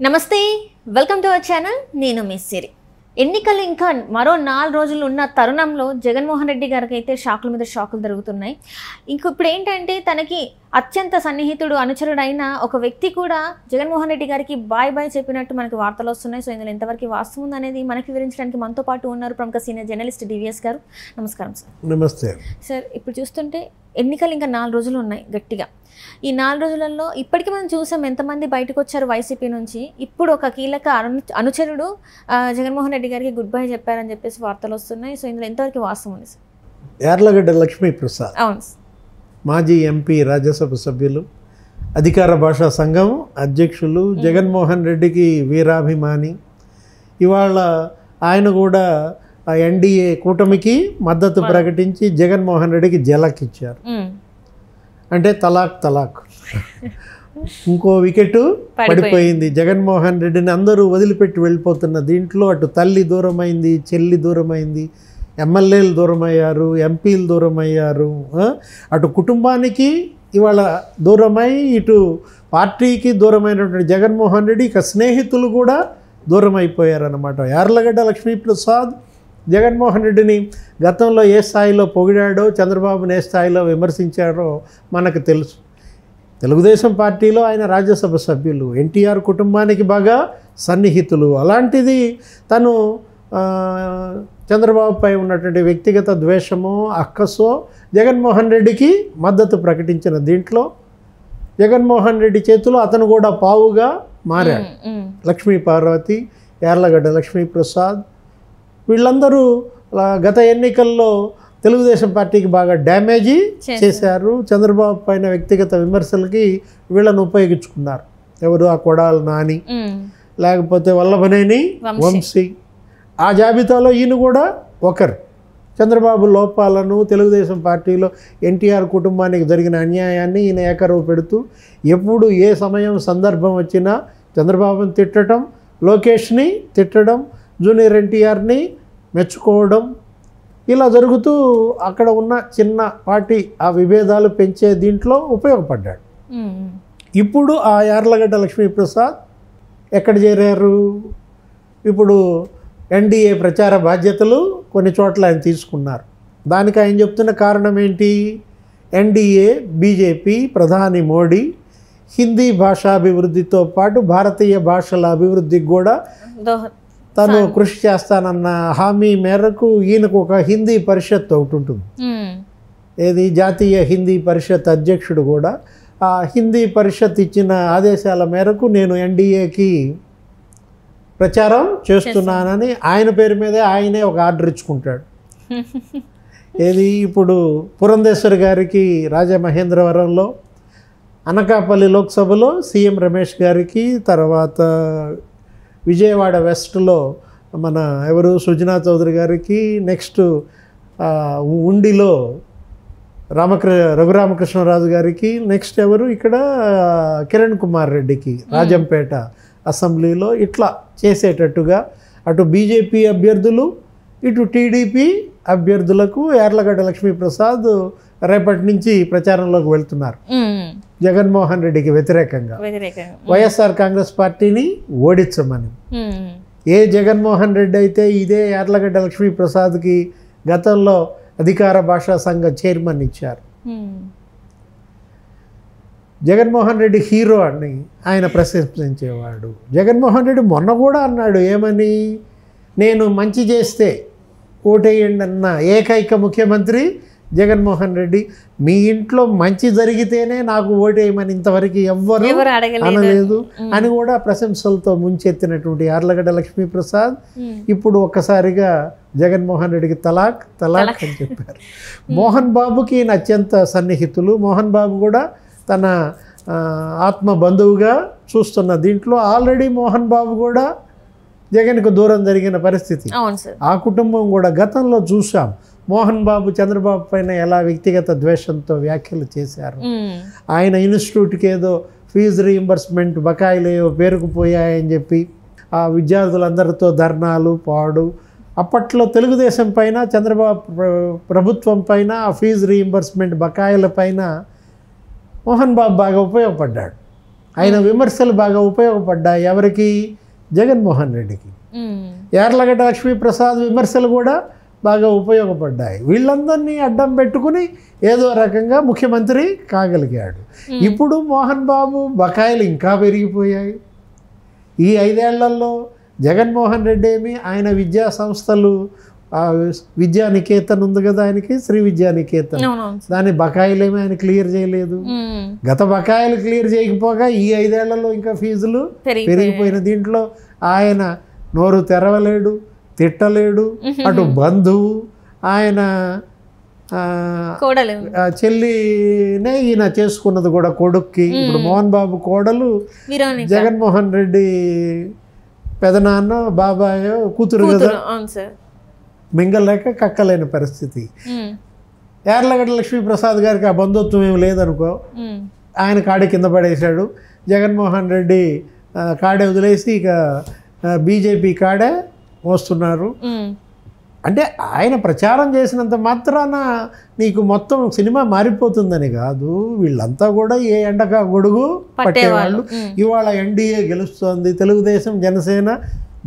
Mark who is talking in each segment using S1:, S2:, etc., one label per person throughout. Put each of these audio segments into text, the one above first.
S1: నమస్తే, welcome to our channel. నేను మీ సిరి. ఎన్నికలు ఇంకా మరో 4 రోజులు ఉన్న తరుణంలో జగన్మోహన్ రెడ్డి గారికి అయితే షాకుల మీద షాకులు జరుగుతున్నాయి. ఇప్పుడు ఏంటంటే తనకి అత్యంత సన్నిహితుడు అనుచరుడైన ఒక వ్యక్తి కూడా జగన్మోహన్ రెడ్డి గారికి బాయ్ బాయ్ చెప్పినట్టు మనకి వార్తలు వస్తున్నాయి. సో ఇందులో ఎంతవరకు వాస్తవం ఉంది అనేది మనకి వివరించడానికి మనతో పాటు ఉన్నారు ప్రముఖ సీనియర్ జర్నలిస్ట్ డివిఎస్ గారు. నమస్కారం సార్.
S2: నమస్తే
S1: సార్. ఇప్పుడు చూస్తుంటే ఎన్నికలు ఇంకా 4 రోజులు ఉన్నాయి గట్టిగా. ఈ 4 రోజులలో ఇప్పటికీ మనం చూసాం ఎంతమంది బయటకు వచ్చారు వైసీపీ నుంచి. ఇప్పుడు ఒక కీలక అనుచరుడు జగన్మోహన్ రెడ్డి గారికి గుడ్ బై చెప్పారని చెప్పేసి వార్తలు వస్తున్నాయి. సో ఇందులో ఎంతవరకు వాస్తవం ఉంది సార్?
S2: యార్లగడ్డ లక్ష్మీప్రసాద్,
S1: అవును,
S2: మాజీ ఎంపీ, రాజ్యసభ సభ్యులు, అధికార భాషా సంఘం అధ్యక్షులు, జగన్మోహన్ రెడ్డికి వీరాభిమాని. ఇవాళ ఆయన కూడా ఆ ఎన్డీఏ కూటమికి మద్దతు ప్రకటించి జగన్మోహన్ రెడ్డికి జలక్ ఇచ్చారు. అంటే తలాక్ ఇంకో వికెట్ పడిపోయింది. జగన్మోహన్ రెడ్డిని అందరూ వదిలిపెట్టి వెళ్ళిపోతున్న దీంట్లో అటు తల్లి దూరమైంది, చెల్లి దూరమైంది, ఎమ్మెల్యేలు దూరమయ్యారు, ఎంపీలు దూరమయ్యారు, అటు కుటుంబానికి ఇవాళ దూరమై ఇటు పార్టీకి దూరమైనటువంటి జగన్మోహన్ రెడ్డి ఇక స్నేహితులు కూడా దూరం అయిపోయారన్నమాట. యార్లగడ్డ లక్ష్మీప్రసాద్ జగన్మోహన్ రెడ్డిని గతంలో ఏ స్థాయిలో పొగిడాడో, చంద్రబాబుని ఏ స్థాయిలో విమర్శించాడో మనకు తెలుసు. తెలుగుదేశం పార్టీలో ఆయన రాజ్యసభ సభ్యులు, ఎన్టీఆర్ కుటుంబానికి బాగా సన్నిహితులు. అలాంటిది తను చంద్రబాబుపై ఉన్నటువంటి వ్యక్తిగత ద్వేషమో అక్కసో జగన్మోహన్ రెడ్డికి మద్దతు ప్రకటించిన దీంట్లో జగన్మోహన్ రెడ్డి చేతిలో అతను కూడా పావుగా మారాడు. లక్ష్మీ పార్వతి, యార్లగడ్డ లక్ష్మీప్రసాద్ వీళ్ళందరూ గత ఎన్నికల్లో తెలుగుదేశం పార్టీకి బాగా డ్యామేజీ చేశారు. చంద్రబాబు పైన వ్యక్తిగత విమర్శలకి వీళ్ళను ఉపయోగించుకున్నారు. ఎవరు? ఆ కొడాల నాని, లేకపోతే వల్లభనేని వంశీ. ఆ జాబితాలో ఈయన కూడా ఒకరు. చంద్రబాబు లోపాలను, తెలుగుదేశం పార్టీలో ఎన్టీఆర్ కుటుంబానికి జరిగిన అన్యాయాన్ని ఈయన ఏకరువు పెడుతూ ఎప్పుడు ఏ సమయం సందర్భం వచ్చినా చంద్రబాబుని తిట్టడం, లోకేష్ని తిట్టడం, జూనియర్ ఎన్టీఆర్ని మెచ్చుకోవడం, ఇలా జరుగుతూ అక్కడ ఉన్న చిన్న పార్టీ ఆ విభేదాలు పెంచే దీంట్లో ఉపయోగపడ్డాడు. ఇప్పుడు ఆ యార్లగడ్డ లక్ష్మీప్రసాద్ ఎక్కడ చేరారు? ఇప్పుడు ఎన్డీఏ ప్రచార బాధ్యతలు కొన్ని చోట్ల ఆయన తీసుకున్నారు. దానికి ఆయన చెప్తున్న కారణం ఏంటి? ఎన్డీఏ, బీజేపీ, ప్రధాని మోడీ హిందీ భాషాభివృద్ధితో పాటు భారతీయ భాషల అభివృద్ధికి కూడా తను కృషి చేస్తానన్న హామీ మేరకు ఈయనకు ఒక హిందీ పరిషత్ ఒకటి ఉంటుంది. ఏది? జాతీయ హిందీ పరిషత్ అధ్యక్షుడు కూడా ఆ హిందీ పరిషత్ ఇచ్చిన ఆదేశాల మేరకు నేను ఎన్డీఏకి ప్రచారం చేస్తున్నానని ఆయన పేరు మీదే ఆయనే ఒక ఆర్డర్ ఇచ్చుకుంటాడు. ఏది? ఇప్పుడు పురంధేశ్వరి గారికి రాజమహేంద్రవరంలో, అనకాపల్లి లోక్సభలో సీఎం రమేష్ గారికి, తర్వాత విజయవాడ వెస్ట్లో మన ఎవరు సుజనా చౌదరి గారికి, నెక్స్ట్ ఉండిలో రఘురామకృష్ణరాజు గారికి, నెక్స్ట్ ఎవరు ఇక్కడ కిరణ్ కుమార్ రెడ్డికి రాజంపేట అసెంబ్లీలో ఇట్లా చేసేటట్టుగా అటు బీజేపీ అభ్యర్థులు ఇటు టీడీపీ అభ్యర్థులకు యార్లగడ్డ లక్ష్మీప్రసాద్ రేపటి నుంచి ప్రచారంలోకి వెళ్తున్నారు. జగన్మోహన్ రెడ్డికి వ్యతిరేకంగా వైఎస్ఆర్ కాంగ్రెస్ పార్టీని ఓడించమని. ఏ జగన్మోహన్ రెడ్డి అయితే ఇదే యార్లగడ్డ లక్ష్మీప్రసాద్కి గతంలో అధికార భాషా సంఘ చైర్మన్ ఇచ్చారు. జగన్మోహన్ రెడ్డి హీరో అని ఆయన ప్రశంసించేవాడు. జగన్మోహన్ రెడ్డి మొన్న కూడా అన్నాడు, ఏమని? నేను మంచి చేస్తే ఓటేయండి అన్న ఏకైక ముఖ్యమంత్రి జగన్మోహన్ రెడ్డి. మీ ఇంట్లో మంచి జరిగితేనే నాకు ఓటేయమని ఇంతవరకు ఎవ్వరు అనలేదు అని కూడా ప్రశంసలతో ముంచెత్తినటువంటి యార్లగడ్డ లక్ష్మీప్రసాద్ ఇప్పుడు ఒక్కసారిగా జగన్మోహన్ రెడ్డికి తలాక్ అని చెప్పారు. మోహన్ బాబుకి అత్యంత సన్నిహితులు. మోహన్ బాబు కూడా తన ఆత్మ బంధువుగా చూస్తున్న దీంట్లో ఆల్రెడీ మోహన్ బాబు కూడా జగన్కు దూరం జరిగిన పరిస్థితి. ఆ కుటుంబం కూడా గతంలో చూసాం. మోహన్ బాబు చంద్రబాబు పైన ఎలా వ్యక్తిగత ద్వేషంతో వ్యాఖ్యలు చేశారు. ఆయన ఇన్స్టిట్యూట్కి ఏదో ఫీజు రీయింబర్స్మెంట్ బకాయిలు పేరుకుపోయాయని చెప్పి ఆ విద్యార్థులందరితో ధర్నాలు పాడు. అప్పట్లో తెలుగుదేశం పైన, చంద్రబాబు ప్రభుత్వం పైన, ఆ ఫీజు రీయింబర్స్మెంట్ బకాయిల పైన మోహన్ బాబు బాగా ఉపయోగపడ్డాడు. ఆయన విమర్శలు బాగా ఉపయోగపడ్డాయి ఎవరికి? జగన్మోహన్ రెడ్డికి. యార్లగడ్డ లక్ష్మీప్రసాద్ విమర్శలు కూడా బాగా ఉపయోగపడ్డాయి. వీళ్ళందరినీ అడ్డం పెట్టుకుని ఏదో రకంగా ముఖ్యమంత్రి కాగలిగాడు. ఇప్పుడు మోహన్ బాబు బకాయిలు ఇంకా పెరిగిపోయాయి. ఈ 5 ఏళ్లలో జగన్మోహన్ రెడ్డి ఏమి ఆయన విద్యా సంస్థలు విద్యానికేతన్ ఉంది కదా ఆయనకి, శ్రీ విద్యానికేతన్, దాని బకాయిలేమీ ఆయన క్లియర్ చేయలేదు. గత బకాయిలు క్లియర్ చేయకపోగా ఈ 5 ఏళ్లలో ఇంకా ఫీజులు పెరిగిపోయిన దీంట్లో ఆయన నోరు తెరవలేడు, తిట్టలేడు. అటు బంధువు ఆయన చెల్లినే ఈయన చేసుకున్నది కూడా కొడుక్కి. ఇప్పుడు మోహన్ బాబు కోడలు జగన్మోహన్ రెడ్డి పెదనాన్న బాబాయో కూతురు కదా, మింగలేక కక్కలేని పరిస్థితి. యార్లగడ్డ లక్ష్మీప్రసాద్ గారికి ఆ బంధుత్వం ఏమి లేదనుకో, ఆయన కాడి కింద పడేశాడు. జగన్మోహన్ రెడ్డి కాడే వదిలేసి ఇక బీజేపీ కాడే మోస్తున్నారు. అంటే ఆయన ప్రచారం చేసినంత మాత్రాన నీకు మొత్తం సినిమా మారిపోతుందని కాదు. వీళ్ళంతా కూడా ఏ ఎండక గొడుగు పట్టేవాళ్ళు. ఇవాళ ఎన్డీఏ గెలుస్తోంది, తెలుగుదేశం జనసేన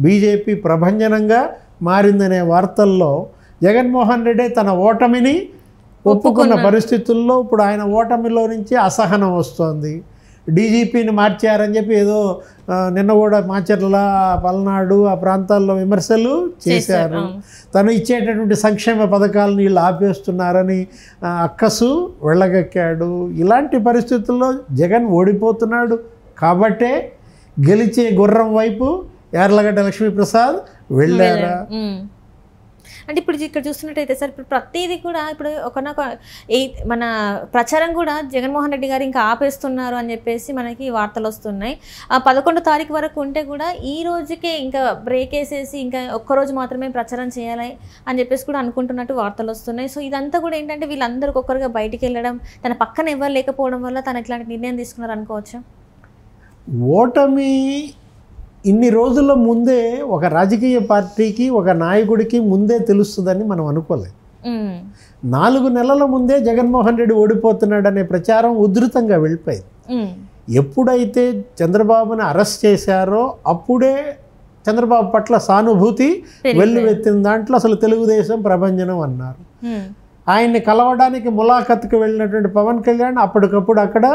S2: బీజేపీ ప్రభంజనంగా మారిందనే వార్తల్లో జగన్మోహన్ రెడ్డి తన ఓటమిని ఒప్పుకున్న పరిస్థితుల్లో ఇప్పుడు ఆయన ఓటమిలో నుంచి అసహనం వస్తోంది. డీజీపీని మార్చారని చెప్పి ఏదో నిన్న కూడా మాచర్ల, పల్నాడు ఆ ప్రాంతాల్లో విమర్శలు చేశారు. తను ఇచ్చేటటువంటి సంక్షేమ పథకాలను వీళ్ళు ఆపేస్తున్నారని అక్కసు వెళ్ళగక్కాడు. ఇలాంటి పరిస్థితుల్లో జగన్ ఓడిపోతున్నాడు కాబట్టే గెలిచే గుర్రం వైపు యార్లగడ్డ లక్ష్మీప్రసాద్ వెళ్ళారా?
S1: అంటే ఇప్పుడు ఇక్కడ చూస్తున్నట్టయితే సార్, ఇప్పుడు ప్రతిదీ కూడా ఇప్పుడు మన ప్రచారం కూడా జగన్మోహన్ రెడ్డి గారు ఇంకా ఆపేస్తున్నారు అని చెప్పేసి మనకి వార్తలు వస్తున్నాయి. 11వ తారీఖు వరకు ఉంటే కూడా ఈ రోజుకే ఇంకా బ్రేక్ వేసేసి ఇంకా ఒక్కరోజు మాత్రమే ప్రచారం చేయాలి అని చెప్పేసి కూడా అనుకుంటున్నట్టు వార్తలు వస్తున్నాయి. సో ఇదంతా కూడా ఏంటంటే వీళ్ళందరూ ఒక్కొక్కరుగా బయటికి వెళ్ళడం, తన పక్కన ఎవరు లేకపోవడం వల్ల తను ఇట్లాంటి నిర్ణయం తీసుకున్నారు అనుకోవచ్చా?
S2: ఓటమి ఇన్ని రోజుల ముందే ఒక రాజకీయ పార్టీకి, ఒక నాయకుడికి ముందే తెలుస్తుందని మనం అనుకోలేదు. 4 నెలల ముందే జగన్మోహన్ రెడ్డి ఓడిపోతున్నాడనే ప్రచారం ఉధృతంగా వెళ్ళిపోయింది. ఎప్పుడైతే చంద్రబాబుని అరెస్ట్ చేశారో అప్పుడే చంద్రబాబు పట్ల సానుభూతి వెల్లువెత్తిన దాంట్లో అసలు తెలుగుదేశం ప్రభంజనం అన్నారు. ఆయన్ని కలవడానికి ములాఖత్కి వెళ్ళినటువంటి పవన్ కళ్యాణ్ అప్పటికప్పుడు అక్కడ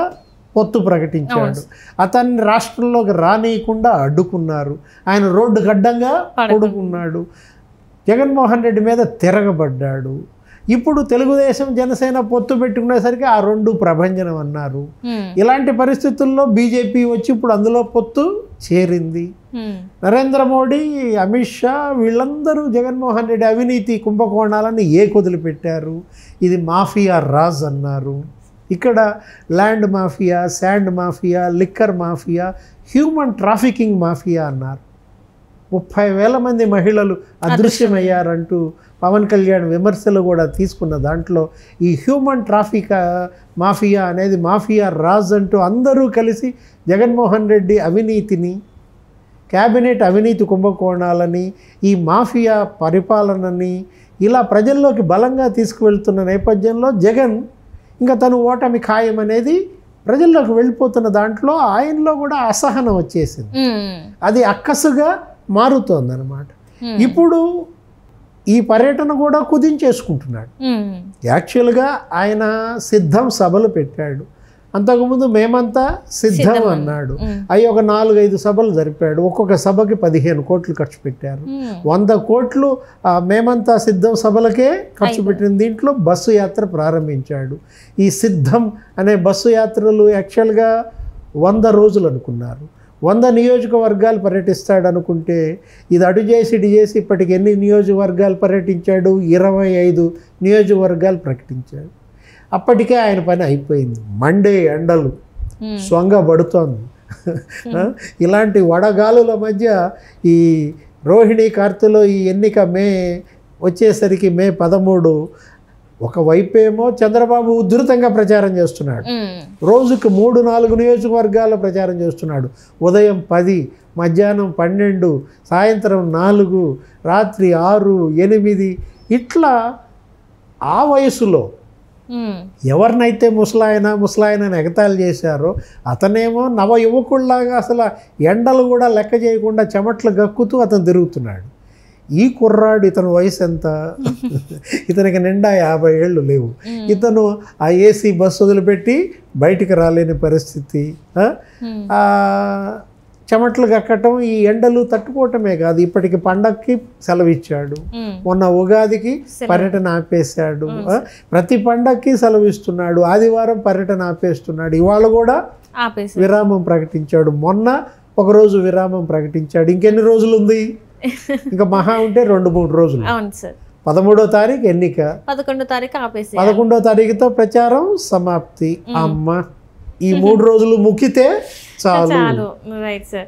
S2: పొత్తు ప్రకటించాడు. అతన్ని రాష్ట్రంలోకి రానియకుండా అడ్డుకున్నారు. ఆయన రోడ్డు గడ్డంగా పడుకున్నాడు. జగన్మోహన్ రెడ్డి మీద తిరగబడ్డాడు. ఇప్పుడు తెలుగుదేశం జనసేన పొత్తు పెట్టుకునేసరికి ఆ 2 ప్రభంజనం అన్నారు. ఇలాంటి పరిస్థితుల్లో బీజేపీ వచ్చి ఇప్పుడు అందులో పొత్తు చేరింది. నరేంద్ర మోడీ, అమిత్ షా వీళ్ళందరూ జగన్మోహన్ రెడ్డి అవినీతి కుంభకోణాలను వదిలిపెట్టారు. ఇది మాఫియా రాజ్ అన్నారు. ఇక్కడ land mafia, sand mafia, liquor mafia, human trafficking mafia అన్నారు. 30,000 మంది మహిళలు అదృశ్యమయ్యారంటూ పవన్ కళ్యాణ్ విమర్శలు కూడా తీసుకున్న దాంట్లో ఈ హ్యూమన్ ట్రాఫిక్ మాఫియా అనేది మాఫియా రాజ్ అంటూ అందరూ కలిసి జగన్మోహన్ రెడ్డి అవినీతిని, క్యాబినెట్ అవినీతి కుంభకోణాలని, ఈ మాఫియా పరిపాలనని ఇలా ప్రజల్లోకి బలంగా తీసుకువెళ్తున్న నేపథ్యంలో జగన్ ఇంకా తను ఓటమి ఖాయం అనేది ప్రజల్లోకి వెళ్ళిపోతున్న దాంట్లో ఆయనలో కూడా అసహనం వచ్చేసింది. అది అక్కసుగా మారుతోందన్నమాట. ఇప్పుడు ఈ పర్యటన కూడా కుదించేసుకుంటున్నాడు. యాక్చువల్గా ఆయన సిద్ధం సభలు పెట్టాడు. అంతకుముందు మేమంతా సిద్ధం అన్నాడు. అవి ఒక 4-5 సభలు జరిపాడు. ఒక్కొక్క సభకి 15 కోట్లు ఖర్చు పెట్టారు. 100 కోట్లు మేమంతా సిద్ధం సభలకే ఖర్చు పెట్టిన దీంట్లో బస్సు యాత్ర ప్రారంభించాడు. ఈ సిద్ధం అనే బస్సు యాత్రలు యాక్చువల్గా 100 రోజులు అనుకున్నారు. 100 నియోజకవర్గాలు పర్యటిస్తాడు అనుకుంటే ఇది అటు చేసి ఇటు చేసి ఇప్పటికి ఎన్ని నియోజకవర్గాలు పర్యటించాడు? 25 నియోజకవర్గాలు ప్రకటించాడు. అప్పటికే ఆయన పని అయిపోయింది. మండే ఎండలు స్వంగ పడుతోంది. ఇలాంటి వడగాలుల మధ్య ఈ రోహిణి కార్తెలో ఈ ఎన్నిక వచ్చేసరికి మే 13 ఒకవైపేమో చంద్రబాబు ఉధృతంగా ప్రచారం చేస్తున్నాడు. రోజుకు 3-4 నియోజకవర్గాల్లో ప్రచారం చేస్తున్నాడు. ఉదయం 10, మధ్యాహ్నం 12, సాయంత్రం 4, రాత్రి 6, 8 ఇట్లా ఆ వయసులో ఎవరినైతే ముసలాయన ఎగతాళి చేశారో అతనేమో నవ యువకుల్లాగా అసలు ఎండలు కూడా లెక్క చేయకుండా చెమట్లు గక్కుతూ అతను తిరుగుతున్నాడు. ఈ కుర్రాడు, ఇతను వయసు ఎంత, ఇతనికి నిండా 50 ఏళ్ళు లేవు. ఇతను ఆ ఏసీ బస్సు వదిలిపెట్టి బయటికి రాలేని పరిస్థితి, చెమట్లు గక్కటం, ఈ ఎండలు తట్టుకోవటమే కాదు, ఇప్పటికి పండగకి సెలవు ఇచ్చాడు, మొన్న ఉగాదికి పర్యటన ఆపేశాడు, ప్రతి పండగకి సెలవు ఇస్తున్నాడు, ఆదివారం పర్యటన ఆపేస్తున్నాడు, ఇవాళ కూడా విరామం ప్రకటించాడు, మొన్న ఒకరోజు విరామం ప్రకటించాడు. ఇంకెన్ని రోజులు ఉంది? ఇంకా మహా ఉంటే 2-3 రోజులు. 13వ తారీఖు ఎన్నిక, 11వ తారీఖుతో ప్రచారం సమాప్తి. అమ్మ, ఈ 3 రోజులు ముక్కితే చాలు.
S1: Right sir.